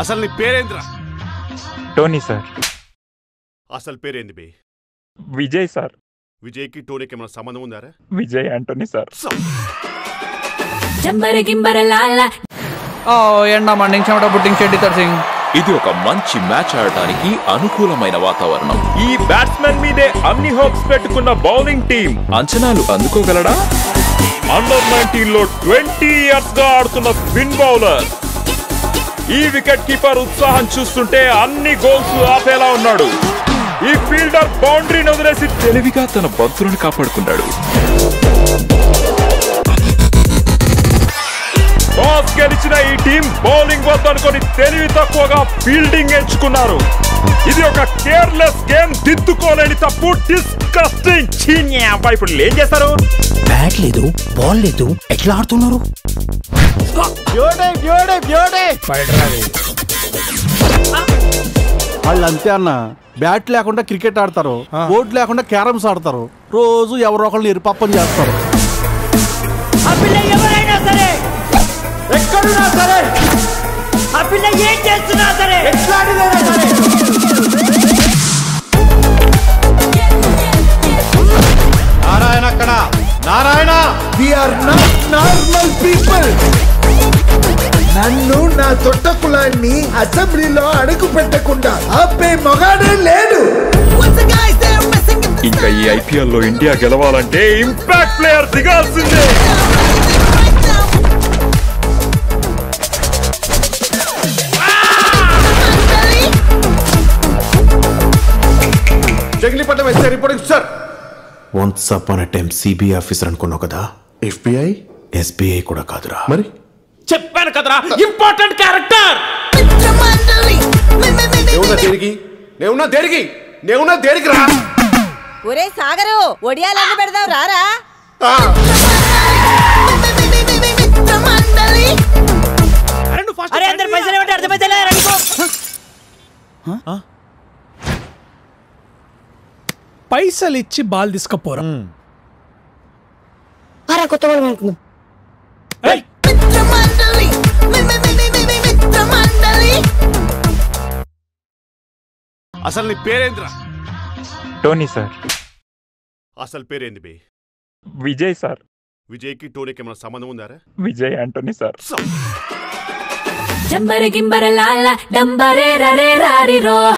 అసలు నీ పేరేంద్రా? Tony sir. అసలు పేరేంది బే? విజయ్ సార్. విజయ్కి టోనీకి ఏమైనా సంబంధం ఉందారా? విజయ్ ఆంటోనీ సార్. ఎండా మండింగ్ చెమట బుట్టింగ్ చెడ్డి తడిసింగ్. ఇది ఒక మంచి మ్యాచ్ ఆడటానికి అనుకూలమైన వాతావరణం. ఈ బ్యాట్స్మెన్ మీదే అన్ని హోప్స్ పెట్టుకున్న బౌలింగ్ టీం అంచనాలు అందుకోగలడా? అండర్ 19 లో 20 ఇయర్స్ గా ఆడుతున్న స్పిన్ బౌలర్. ఈ వికెట్ కీపర్ ఉత్సాహం చూస్తుంటే అన్ని గోల్స్ ఆపేలా ఉన్నాడు. ఈ ఫీల్డర్ బౌండరీని వదిలేసి తెలివిగా తన బంతులను కాపాడుకున్నాడు. టాస్ గెలిచిన ఈ టీం బౌలింగ్ వద్దనుకొని తెలివి తక్కువగా ఫీల్డింగ్ ఎంచుకున్నారు. ఇది ఒక కేర్లెస్ గేమ్, దిద్దుకోలేని తప్పు. డిస్కస్టింగ్. ఇప్పుడు ఏం చేస్తారు? బ్యాట్ లేదు, బాల్ లేదు, ఎట్లా ఆడుతున్నారు? వాళ్ళు అంతే అన్న. బ్యాట్ లేకుండా క్రికెట్ ఆడతారు, బోర్డు లేకుండా క్యారమ్స్ ఆడతారు, రోజు ఎవరో ఒకళ్ళు ఎరుపప్పని చేస్తారు. ఎక్కడున్నా సరే, ఆ పిల్ల ఏం చేస్తున్నా సరే, నారాయణ అక్కడ. Narayana, we are not normal people. నన్ను నా తొట్ట కులాన్ని అసెంబ్లీలో అడుగు పెట్టకుండా ఆపే మొగాడే లేడు. ఇంకా ఈ ఐపీఎల్ లో ఇండియా గెలవాలంటే ఇంపాక్ట్ ప్లేయర్ దిగాల్సిందే. Jagilipatnam SI reporting sir. Once upon a time CBI officer అనుకున్నావు కదా? FBI? ఎస్బీఐ కూడా కాదురా. మరి చెప్పాను కదరా, ఇంపార్టెంట్ క్యారెక్టర్. నేనున్నా దేనికి రా? ఒరే సాగరు, ఒడియాలన్నీ పెడదాం రారా. అరే అందరు పైసలు ఏమంటే అర్థమైతే పైసలు ఇచ్చి బాల్ తీసుకపోరా. కొత్త వాళ్ళు అనుకుందాం. అసలు నీ పేరేంద్రా? Tony sir. అసలు పేరేంది బే? విజయ్ సార్. విజయ్కి టోనీకి ఏమైనా సంబంధం ఉందారా? విజయ్ ఆంటోనీ సార్. జంబర గింబర లాల డంబరే రరే రారిరో.